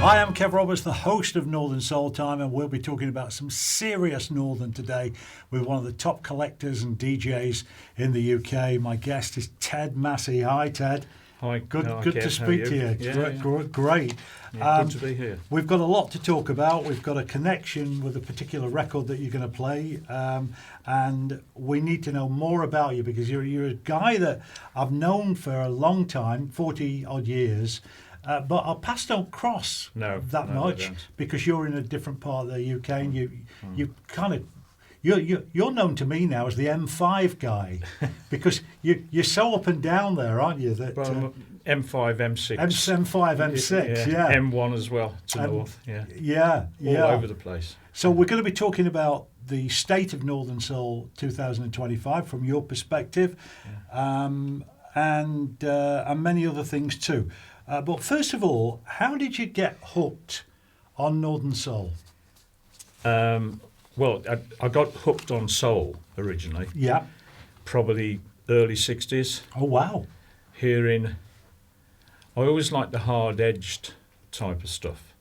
Hi, I'm Kev Roberts, the host of Northern Soul Time, and we'll be talking about some serious Northern today with one of the top collectors and DJs in the UK. My guest is Ted Massey. Hi, Ted. Hi. Good Kev, to speak to you. Yeah. Great. Yeah, good to be here. We've got a lot to talk about. We've got a connection with a particular record that you're going to play, and we need to know more about you because you're a guy that I've known for a long time, 40 odd years. But our paths don't cross that much because you're in a different part of the UK, and you kind of you're known to me now as the M5 guy because you're so up and down there, aren't you? That M5, M6, M5, M6, yeah, M1 as well to north, all over the place. So we're going to be talking about the state of Northern Soul 2025 from your perspective, and many other things too. But first of all, how did you get hooked on Northern Soul? Well, I got hooked on soul originally. Yeah. Probably early 60s. Oh, wow. I always liked the hard-edged type of stuff.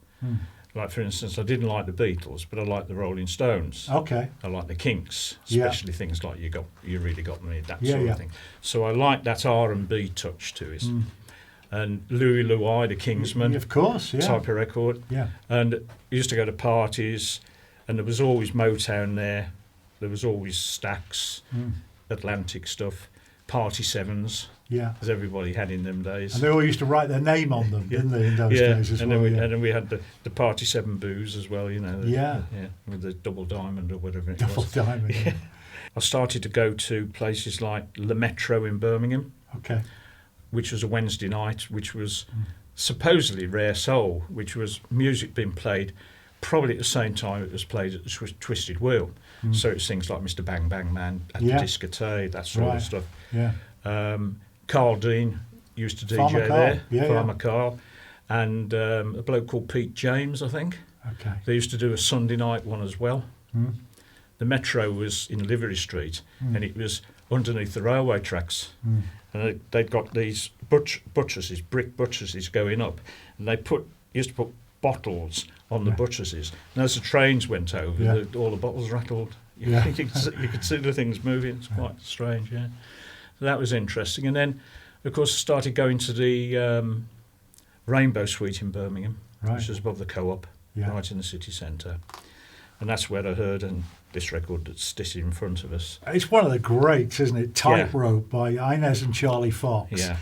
Like, for instance, I didn't like the Beatles, but I liked the Rolling Stones. Okay. I like the Kinks, especially things like You Really Got Me, that sort of thing. So I liked that R&B touch to it. And Louie Louie, the Kingsman, of course, type of record. Yeah. And I used to go to parties, and there was always Motown there. There was always Stax, Atlantic stuff, Party Sevens, as everybody had in them days. And they all used to write their name on them, didn't they, in those days as well? And then we had the Party 7 booze as well, you know. With the Double Diamond or whatever it was. Double Diamond, yeah. I started to go to places like Le Metro in Birmingham. Okay. Which was a Wednesday night, which was supposedly rare soul, which was music being played probably at the same time it was played at the Twisted Wheel. So it's things like Mr. Bang Bang Man at the Discotheque, that sort of stuff. Yeah. Carl Dean used to DJ there, Farmer Carl, and a bloke called Pete James, I think. Okay. They used to do a Sunday night one as well. The Metro was in Livery Street, and it was underneath the railway tracks. And they'd got these buttresses, brick buttresses going up, and they used to put bottles on the buttresses. And as the trains went over, all the bottles rattled. You could see the things moving. It's quite strange, So that was interesting. And then, of course, I started going to the Rainbow Suite in Birmingham, which is above the Co-op, right in the city centre. And that's where I heard this record that's sitting in front of us. It's one of the greats, isn't it? Tightrope by Inez and Charlie Fox. Yeah.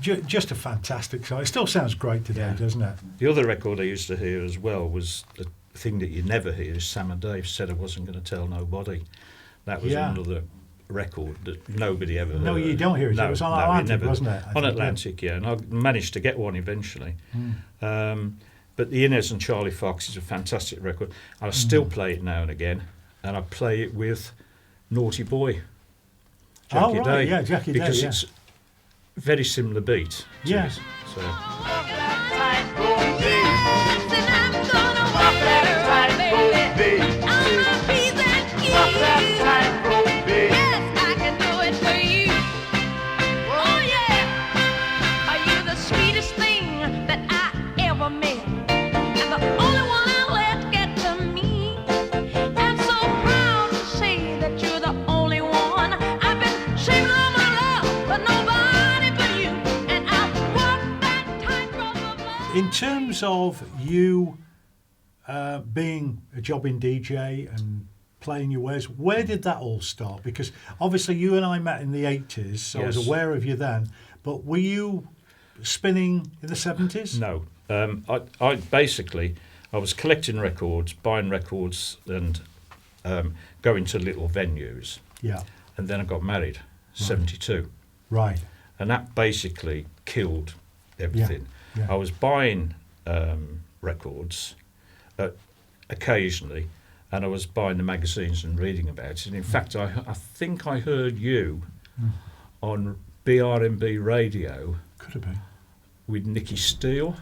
Just a fantastic song. It still sounds great today, doesn't it? The other record I used to hear as well was the thing that you never hear is Sam and Dave Said I Wasn't Going to Tell Nobody. That was another record that nobody ever heard. No, you don't hear it. It was on Atlantic, wasn't it? On Atlantic, and I managed to get one eventually. But the Inez and Charlie Fox is a fantastic record. I still play it now and again, and I play it with Naughty Boy, Jackie Day. Jackie Day, because it's very similar beat to it. So. In terms of you being a jobbing DJ and playing your wares, where did that all start? Because obviously you and I met in the 80s, so I was aware of you then. But were you spinning in the 70s? No. I basically, I was collecting records, buying records, and going to little venues. Yeah. And then I got married, 72. Right. And that basically killed everything. Yeah. I was buying records occasionally, and I was buying the magazines and reading about it. And in fact, I think I heard you on BRMB radio. Could have been. With Nicky Steele.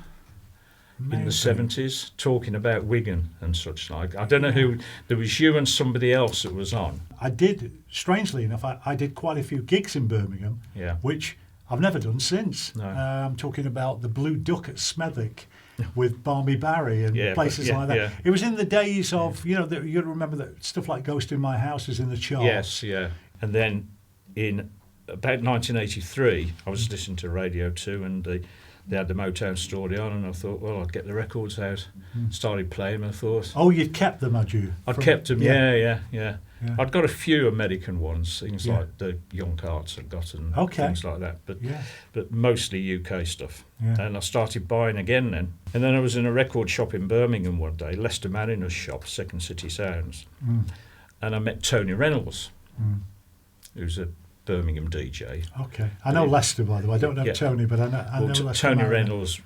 In the 70s, talking about Wigan and such like. I don't know who, there was you and somebody else that was on. I did, strangely enough, I did quite a few gigs in Birmingham, which I've never done since. No. I'm talking about the Blue Duck at Smethwick with Barmy Barry and places like that. Yeah. It was in the days of, you remember that stuff like Ghost in My House was in the charts. Yes, yeah. And then in about 1983, I was listening to Radio 2 and they had the Motown story on, and I thought, well, I'd get the records out. Started playing them, I thought. Oh, you'd kept them, had you? I'd kept them, yeah. I'd got a few American ones, things like the Young Hearts I'd got and things like that, but mostly UK stuff. Yeah. And I started buying again then. And then I was in a record shop in Birmingham one day, Lester Mariner's shop, Second City Sounds, and I met Tony Reynolds, who's a Birmingham DJ. Okay, I know Lester, by the way. I don't know Tony, but I know Lester. Tony Reynolds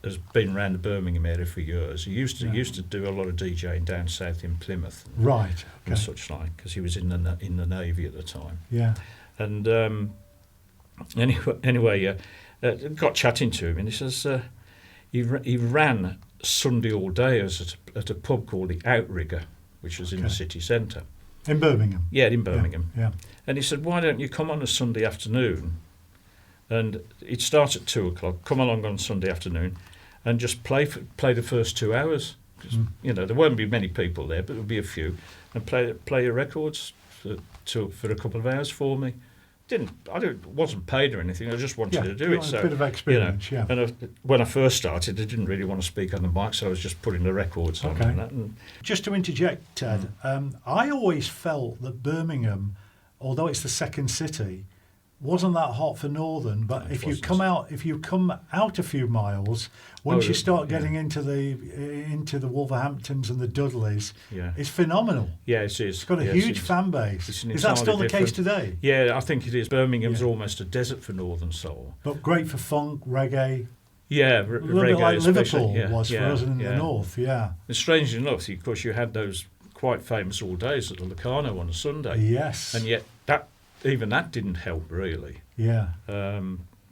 has been around the Birmingham area for years. He used to do a lot of DJing down south in Plymouth, and such like, because he was in the Navy at the time. Yeah, and anyway, got chatting to him, and he says he ran Sunday all day at a pub called the Outrigger, which was in the city centre. In Birmingham? Yeah, in Birmingham. Yeah. And he said, why don't you come on a Sunday afternoon? And it starts at 2:00. Come along on Sunday afternoon and just play the first 2 hours. There won't be many people there, but there'll be a few. And play your records for a couple of hours for me. Wasn't paid or anything. I just wanted to do it. So a bit of experience, And when I first started, I didn't really want to speak on the mic, so I was just putting the records on and that. And just to interject, Ted, I always felt that Birmingham, although it's the second city, wasn't that hot for Northern. But if you come out a few miles, once you start getting into the Wolverhamptons and the Dudleys, it's phenomenal. Yeah, it is. It's got a huge fan base. Is that still the case today? Yeah, I think it is. Birmingham's almost a desert for Northern soul. But great for funk, reggae. Yeah, a little bit like Liverpool was for us in the north. Yeah. And strangely enough, of course, you had those quite famous all days at the Locarno on a Sunday. Yes. And yet even that didn't help really. Yeah.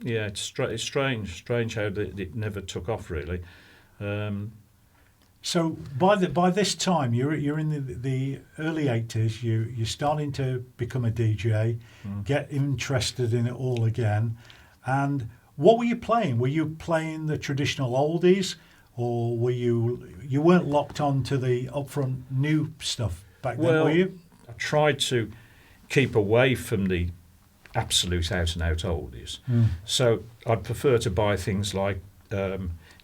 It's strange how it never took off really. So by this time you're in the early 80s. You're starting to become a DJ, get interested in it all again. And what were you playing? Were you playing the traditional oldies, or were you weren't locked on to the upfront new stuff back then? Were you? I tried to keep away from the absolute out-and-out oldies. So I'd prefer to buy things like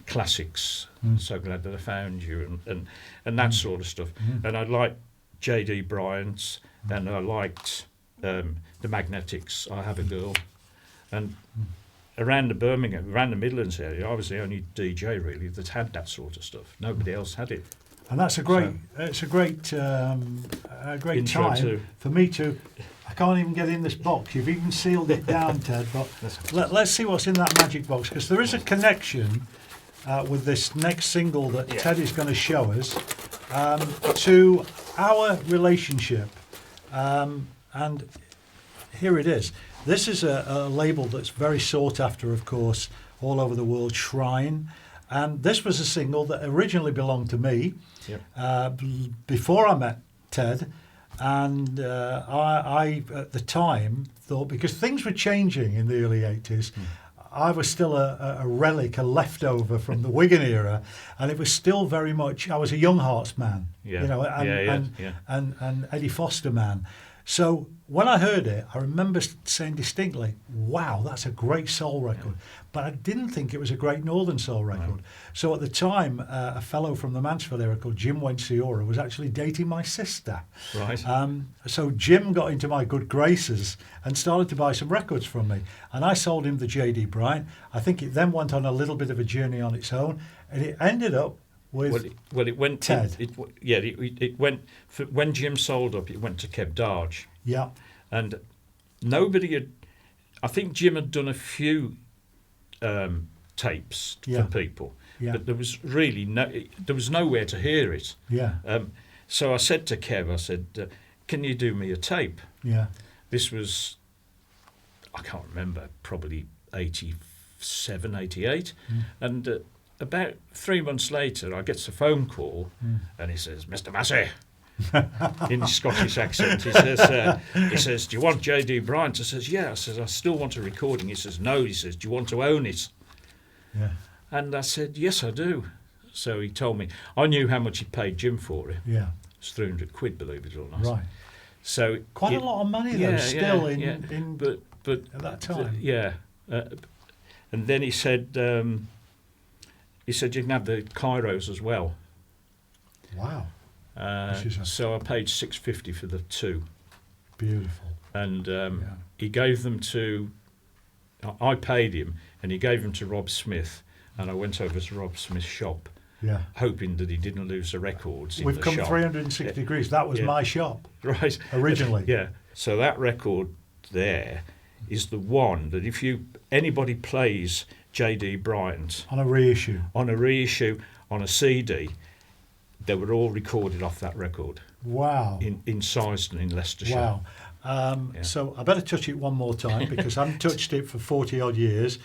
classics, So Glad That I Found You, and that sort of stuff. And I liked J.D. Bryant's, and I liked the Magnetics, I Have a Girl. And around the Midlands area, I was the only DJ really that had that sort of stuff. Nobody else had it. And that's a great time for me to. I can't even get in this box. You've even sealed it down, Ted. But let's see what's in that magic box, because there is a connection with this next single that Ted is going to show us to our relationship. And here it is. This is a label that's very sought after, of course, all over the world, Shrine. And this was a single that originally belonged to me before I met Ted. And I, at the time, thought, because things were changing in the early 80s, I was still a relic, a leftover from the Wigan era, and it was still very much, I was a Young Hearts man, and Eddie Foster man. So when I heard it, I remember saying distinctly, wow, that's a great soul record. But I didn't think it was a great Northern soul record. No. So at the time, a fellow from the Mansfield area called Jim Wensiora was actually dating my sister. Right. So Jim got into my good graces and started to buy some records from me. And I sold him the J.D. Bryant. I think it then went on a little bit of a journey on its own. And it ended up with it went Ted. It went when Jim sold up. It went to KEV Darge. Yeah, and nobody had. I think Jim had done a few tapes for people, but there was really nowhere to hear it. Yeah. So I said to Kev, I said, "Can you do me a tape?" Yeah. This was, I can't remember, probably 87, 88, and. About 3 months later, I get a phone call, and he says, "Mr. Massey," in his Scottish accent. He says, "Do you want J.D. Bryant?" I says, "Yeah." I says, "I still want a recording." He says, "No." He says, "Do you want to own it?" Yeah. And I said, yes, I do. So he told me. I knew how much he paid Jim for it. Yeah. It's 300 quid, believe it or not. Right. So Quite a lot of money, though, still in but at that time. And then he said you can have the Kairos as well. Wow. So I paid $650 for the two. Beautiful. And he gave them to. I paid him, and he gave them to Rob Smith. And I went over to Rob Smith's shop, hoping that he didn't lose the records. We've come 360 degrees. That was my shop, right? Originally, So that record there is the one that if anybody plays J.D. Bryant on a reissue, on a CD, they were all recorded off that record. Wow. In Sizedon in Leicestershire. Wow. So I better touch it one more time because I haven't touched it for 40 odd years.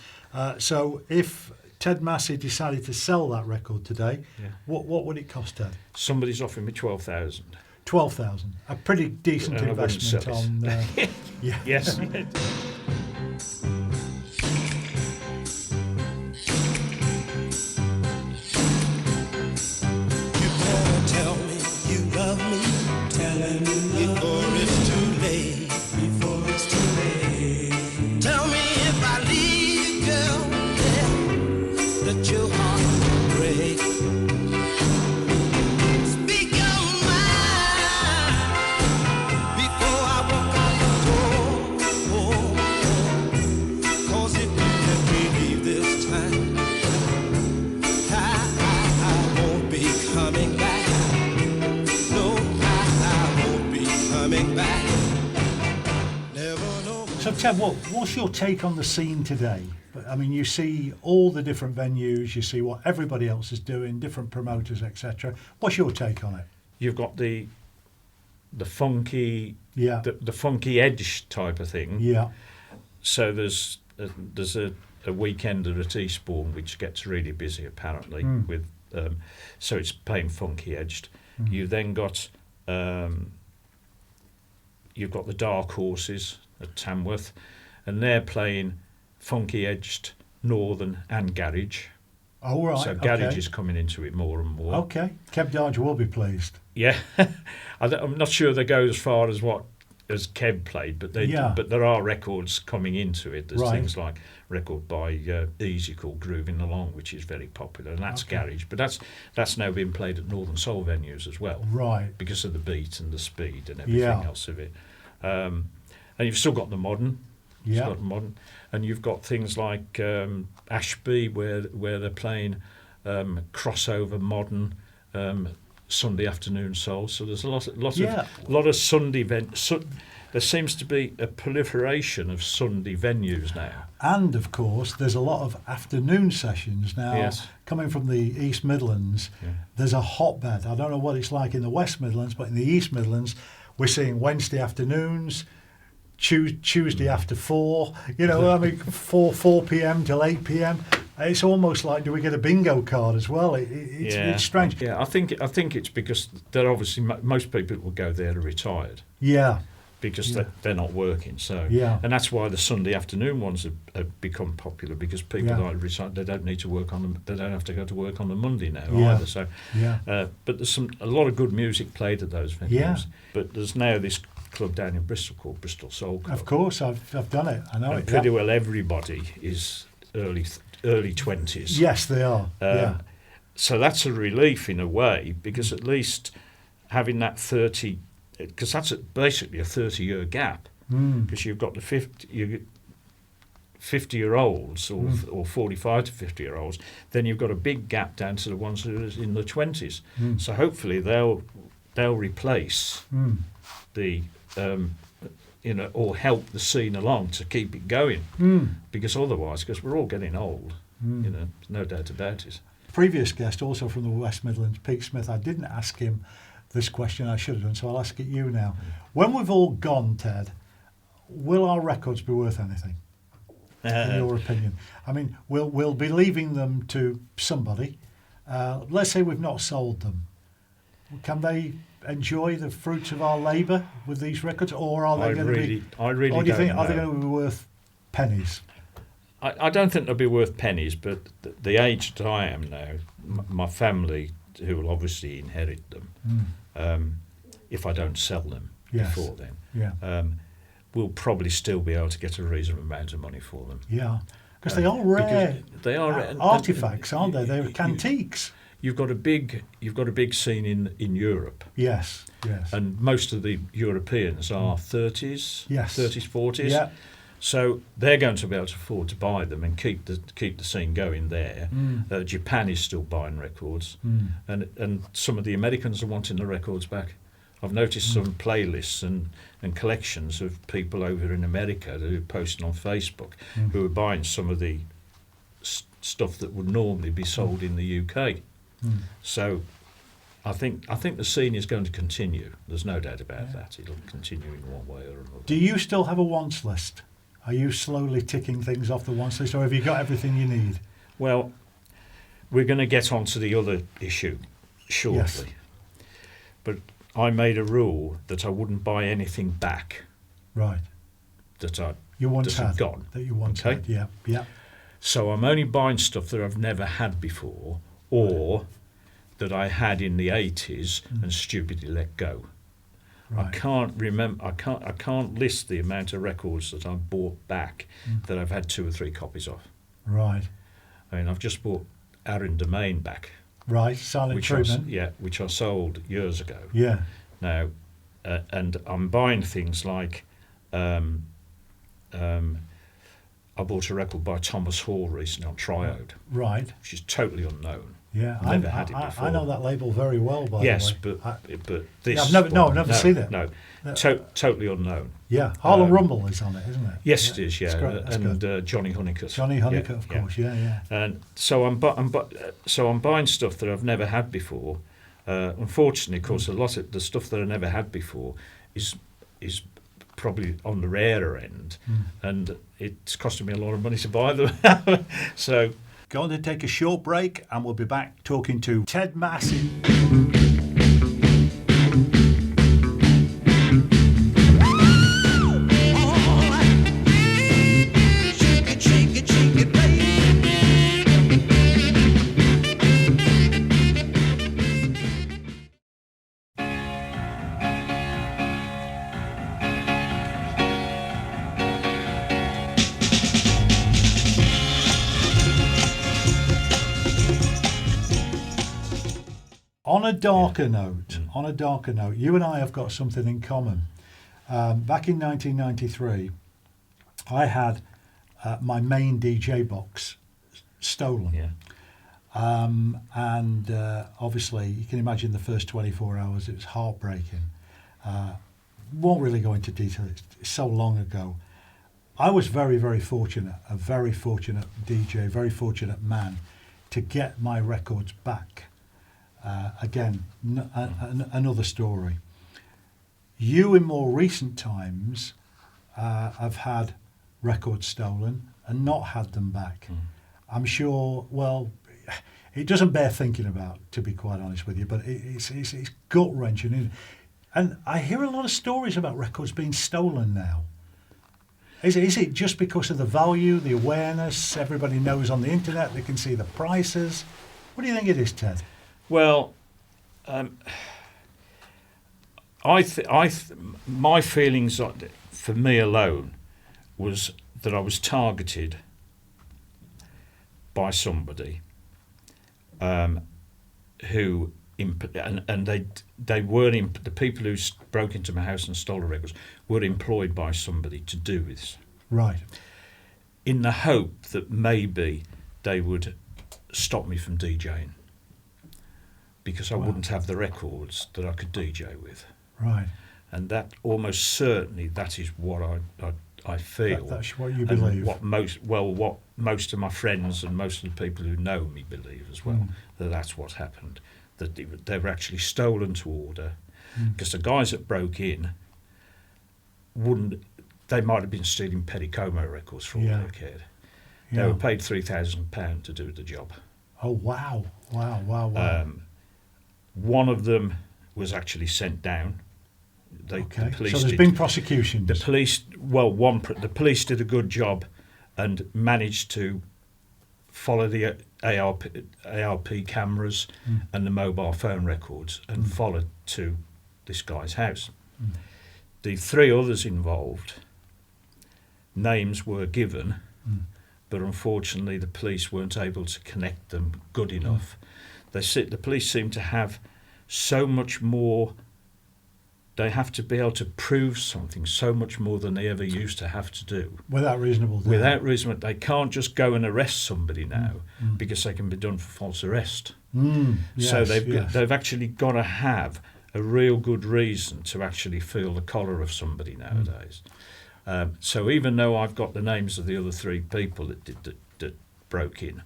So if Ted Massey decided to sell that record today, what would it cost, Ted? Somebody's offering me 12,000. 12,000. A pretty decent investment on. Yes. So Ted, what's your take on the scene today? I mean, you see all the different venues, you see what everybody else is doing, different promoters, etc. What's your take on it? You've got the funky, the funky edge type of thing. Yeah. So there's a weekender at Eastbourne which gets really busy apparently with. So it's playing funky edged. You then got you've got the Dark Horses at Tamworth, and they're playing funky edged northern and garage. Oh right. So garage is coming into it more and more. Okay. KEV Darge will be pleased. Yeah. I'm not sure they go as far as KEV played, but there are records coming into it. There's things like record by Easy called Grooving Along, which is very popular, and that's garage. But that's now being played at Northern Soul venues as well, right? Because of the beat and the speed and everything else of it. And you've still got the modern. You've got modern, and you've got things like Ashby, where they're playing crossover modern. Sunday afternoon soul. So there's a lot of Sunday events. There seems to be a proliferation of Sunday venues now. And of course, there's a lot of afternoon sessions now. Yes. Coming from the East Midlands, there's a hotbed. I don't know what it's like in the West Midlands, but in the East Midlands, we're seeing Wednesday afternoons, Tuesday after 4. You know, I mean, 4 p.m. till 8 p.m. It's almost like, do we get a bingo card as well? It's strange. Yeah, I think it's because they're obviously most people will go there are retired. Yeah. Because they're not working, so and that's why the Sunday afternoon ones have become popular, because people that are retired, they don't need to work on them. They don't have to go to work on the Monday now either. So, but there's a lot of good music played at those venues. Yeah. But there's now this club down in Bristol called Bristol Soul Club. Of course, I've done it. I know and it. Pretty well everybody is early 20s. Yes, they are. So that's a relief in a way, because at least having that 30, because that's basically a 30-year gap, because you've got the 50-year-olds or 45 to 50-year-olds, then you've got a big gap down to the ones who are in the 20s. So hopefully they'll replace the or help the scene along to keep it going, because otherwise, because we're all getting old, no doubt about it. Previous guest, also from the West Midlands, Pete Smith, I didn't ask him this question, I should have done, so I'll ask it you now. When we've all gone, Ted, will our records be worth anything, in your opinion? I mean, we'll be leaving them to somebody. Let's say we've not sold them. Can they enjoy the fruits of our labour with these records, or are they going to be? I really or do you think don't are they know. going to be worth pennies? I don't think they'll be worth pennies, but the age that I am now, my family, who will obviously inherit them, if I don't sell them before then, will probably still be able to get a reasonable amount of money for them. Yeah, because they are rare. They are rare artifacts, aren't they? They're antiques. You've got a big scene in Europe. Yes. And most of the Europeans are 30s, 40s. Yeah. So they're going to be able to afford to buy them and keep the scene going there. Japan is still buying records, and some of the Americans are wanting the records back. I've noticed some playlists and collections of people over in America who are posting on Facebook who are buying some of the stuff that would normally be sold in the UK. So I think the scene is going to continue. There's no doubt about that. It'll continue in one way or another. Do you still have a wants list? Are you slowly ticking things off the wants list, or have you got everything you need? Well, we're going to get on to the other issue shortly. Yes. But I made a rule that I wouldn't buy anything back. Right. That I you once had gone. That you once had. Yeah. So I'm only buying stuff that I've never had before, or that I had in the 80s and stupidly let go. Right. I can't remember. I can't list the amount of records that I bought back that I've had 2 or 3 copies of. Right. I mean, I've just bought Aaron Domain back. Right. Silent Treatment. Which I sold years ago. Yeah. Now, and I'm buying things like. I bought a record by Thomas Hall recently on Triode. Right. Which is totally unknown. Yeah, Never had it before. I know that label very well, by the way. Yes, but this. Yeah, I've never seen it. No, totally unknown. Yeah, Harlem Rumble is on it, isn't it? Yes, it is. Yeah, That's and Johnny Honeycutt. Johnny Honeycutt, of course. Yeah. And so I'm buying stuff that I've never had before. Unfortunately, of course, a lot of the stuff that I never had before is probably on the rarer end, and it's costing me a lot of money to buy them. So. Going to take a short break, and we'll be back talking to Ted Massey. On a darker note, you and I have got something in common. Back in 1993, I had my main DJ box stolen. Yeah. And obviously, you can imagine the first 24 hours, it was heartbreaking. Won't really go into detail, it's so long ago. I was very, very fortunate, a very fortunate DJ, very fortunate man, to get my records back. Again, another story. You, in more recent times, have had records stolen and not had them back. I'm sure, well, it doesn't bear thinking about, to be quite honest with you, but it's gut-wrenching, isn't it? And I hear a lot of stories about records being stolen now. Is it just because of the value, the awareness, everybody knows on the internet, they can see the prices? What do you think it is, Ted? Well, my feelings for me alone was that I was targeted by somebody who they weren't the people who broke into my house and stole the records were employed by somebody to do this. Right. In the hope that maybe they would stop me from DJing. Because I wouldn't have the records that I could DJ with. Right. And that almost certainly that is what I feel. That's what you believe. What most of my friends and most of the people who know me believe as well, that's what happened. That they were actually stolen to order. Because the guys that broke in they might have been stealing Pericomo records for all they cared. They were paid £3,000 to do the job. Oh, wow. One of them was actually sent down. The police so there's been prosecutions. The police, the police did a good job and managed to follow the ARP cameras and the mobile phone records and followed to this guy's house. The 3 others involved, names were given, but unfortunately the police weren't able to connect them good enough. The police seem to have so much more. They have to be able to prove something so much more than they ever used to have to do. Without reasonable doubt. Without reasonable, they can't just go and arrest somebody now because they can be done for false arrest. Yes, So yes. they've actually got to have a real good reason to actually feel the collar of somebody nowadays. So even though I've got the names of the other 3 people that broke in,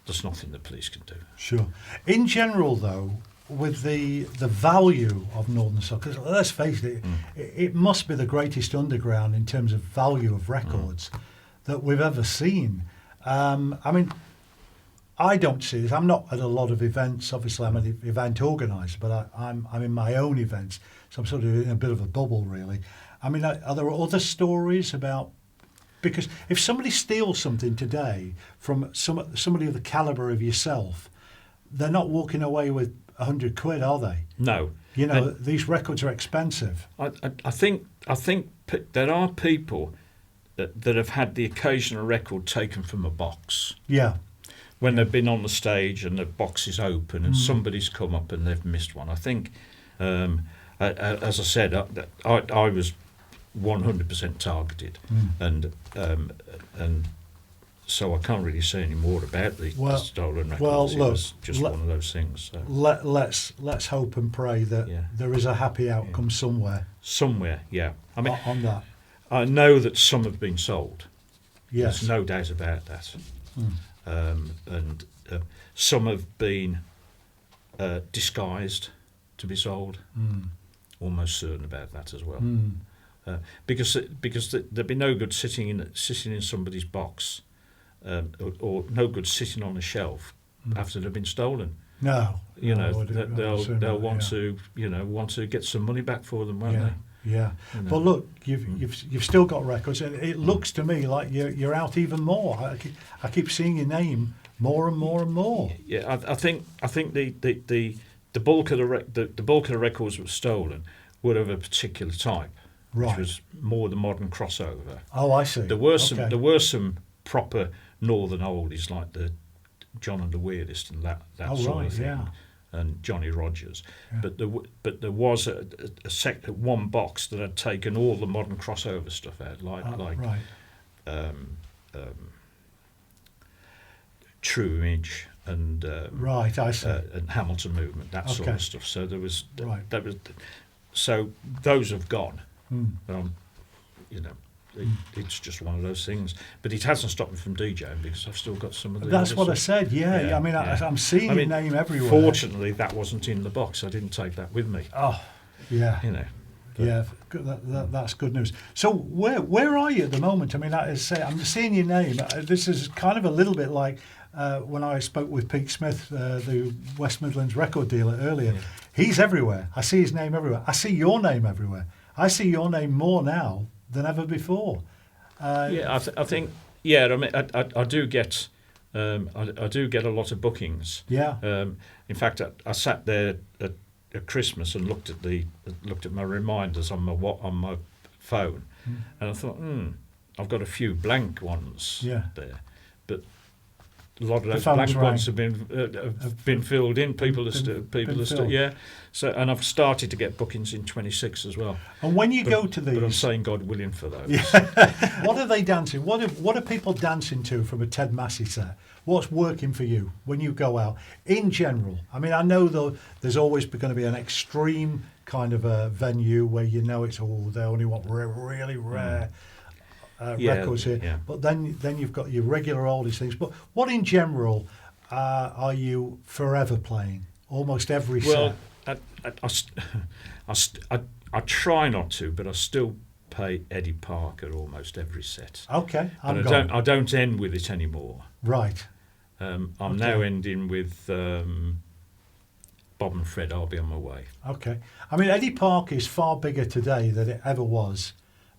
there's nothing the police can do. Sure. In general, though, with the value of Northern Soul, because let's face it, it must be the greatest underground in terms of value of records that we've ever seen. I mean, I don't see this. I'm not at a lot of events. Obviously, I'm an event organiser, but I'm in my own events, so I'm sort of in a bit of a bubble, really. I mean, are there other stories about? Because if somebody steals something today from somebody of the calibre of yourself, they're not walking away with £100, are they? No. You know, these records are expensive. I think there are people that have had the occasional record taken from a box. Yeah. When they've been on the stage and the box is open and somebody's come up and they've missed one. I think, as I said, I was 100% targeted, and so I can't really say any more about the stolen records. Well, it look, was just one of those things. So. Let's hope and pray that there is a happy outcome somewhere. Somewhere, yeah. I mean, on that. I know that some have been sold. Yes. There's no doubt about that. And some have been disguised to be sold. Almost certain about that as well. Because there'd be no good sitting in somebody's box, or no good sitting on a shelf after they've been stolen. No, you know, they'll want to get some money back for them, won't they? Yeah, You know. but look, you've still got records, and it looks to me like you're out even more. I keep seeing your name more and more and more. Yeah, I think the bulk of the records that were stolen were of a particular type, Right. which was more the modern crossover. Oh, I see. There were some proper northern oldies like the John and the Weirdest and that sort of thing. Yeah. And Johnny Rogers, Yeah. but there was one box that had taken all the modern crossover stuff out, right. True Image and Right, I see. and Hamilton Movement, that sort Okay. of stuff. So there was Right. so those have gone. Mm. It's just one of those things. But it hasn't stopped me from DJing because I've still got some of the. That's other what I stuff. said. Yeah, Yeah, I mean, yeah. I'm seeing I mean, your name everywhere. Fortunately, that wasn't in the box. I didn't take that with me. Oh, yeah. You know. But- Yeah, that's good news. So where are you at the moment? I mean, as I say, I'm seeing your name. This is kind of a little bit like when I spoke with Pete Smith, the West Midlands record dealer earlier. Yeah. He's everywhere. I see his name everywhere. I see your name everywhere. I see your name more now than ever before. I think. Yeah, I mean, I do get. I do get a lot of bookings. Yeah. In fact, I sat there at Christmas and looked at my reminders on my phone, and I thought, I've got a few blank ones there, but a lot of those blank ones have been filled in. People are still filled. So, and I've started to get bookings in 26 as well. And when you go to these, But I'm saying God willing for those. what are they dancing? What are people dancing to from a Ted Massey set? What's working for you when you go out in general? I mean, I know though there's always going to be an extreme kind of a venue where you know it's they only want really rare records here. Yeah. But then you've got your regular oldies things. But what in general are you forever playing? Almost every set. I try not to, but I still play Eddie Parker almost every set. Okay, But I don't end with it anymore. Right. I'm now ending with Bob and Fred, I'll Be On My Way. Okay. I mean, Eddie Parker is far bigger today than it ever was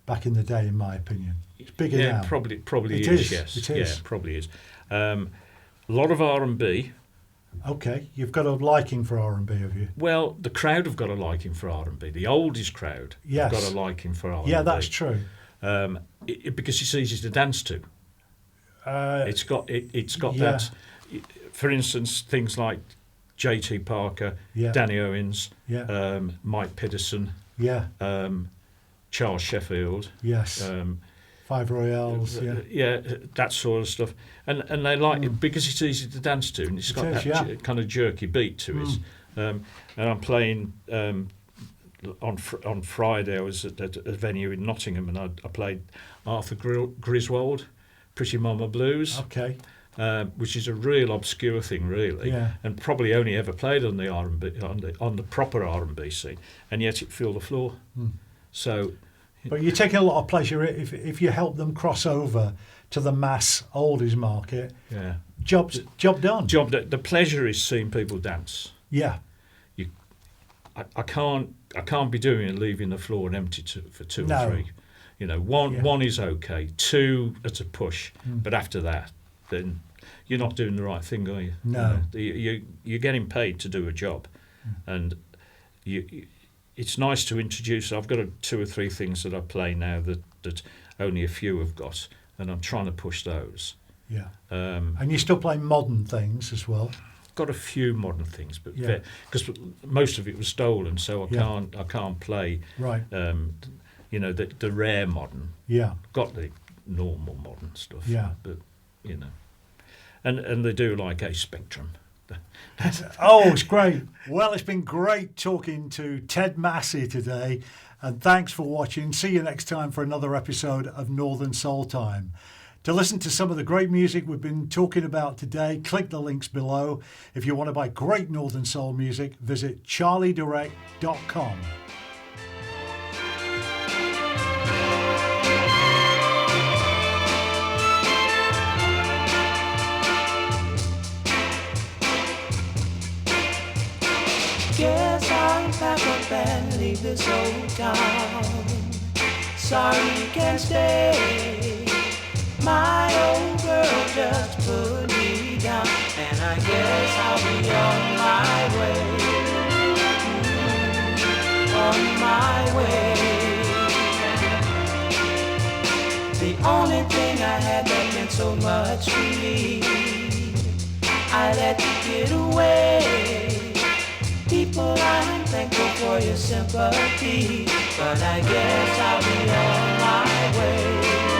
back in the day, in my opinion. It's bigger yeah, now. probably It is. is, Yes, it is. yeah, probably is. A lot of R&B. Okay, you've got a liking for R&B, have you? Well, the crowd have got a liking for R&B. The oldest crowd Yes. have got a liking for R&B. Yeah, that's true. Because it's easy to dance to. It's got yeah. that. For instance, things like J.T. Parker, Yeah. Danny Owens, Yeah. Mike Pedersen, Yeah. Charles Sheffield. Yes. Five Royales. Yeah. That sort of stuff, and they like it because it's easy to dance to, and it's got is, that yeah. kind of jerky beat to it. And I'm playing on Friday. I was at a venue in Nottingham, and I played Arthur Griswold, Pretty Mama Blues, Okay. which is a real obscure thing, really, Yeah. and probably only ever played on the R&B on the proper R&B scene, and yet it filled the floor. So. But you're taking a lot of pleasure if you help them cross over to the mass oldies market. Yeah. Job done. The pleasure is seeing people dance. Yeah. I can't be doing it leaving the floor empty for two No. or three. You know, one is okay, two at a push, Mm. but after that, then you're not doing the right thing, are you? No. You're getting paid to do a job, and it's nice to introduce. I've got two or three things that I play now that only a few have got, and I'm trying to push those. Yeah. And you're still playing modern things as well. Got a few modern things, but Yeah. because most of it was stolen, so Yeah. I can't play. Right. The rare modern. Yeah. Got the normal modern stuff. Yeah. But and they do like a spectrum. Oh, it's great. Well, it's been great talking to Ted Massey today, and thanks for watching. See you next time for another episode of Northern Soul Time. To listen to some of the great music we've been talking about today, click the links below. If you want to buy great Northern Soul music, visit charlydirect.com. Guess I'll pack up and leave this old town. Sorry you can't stay. My old girl just put me down, and I guess I'll be on my way. On my way. The only thing I had that meant so much to me, I let you get away. People, I'm thankful for your sympathy, but I guess I'll be on my way.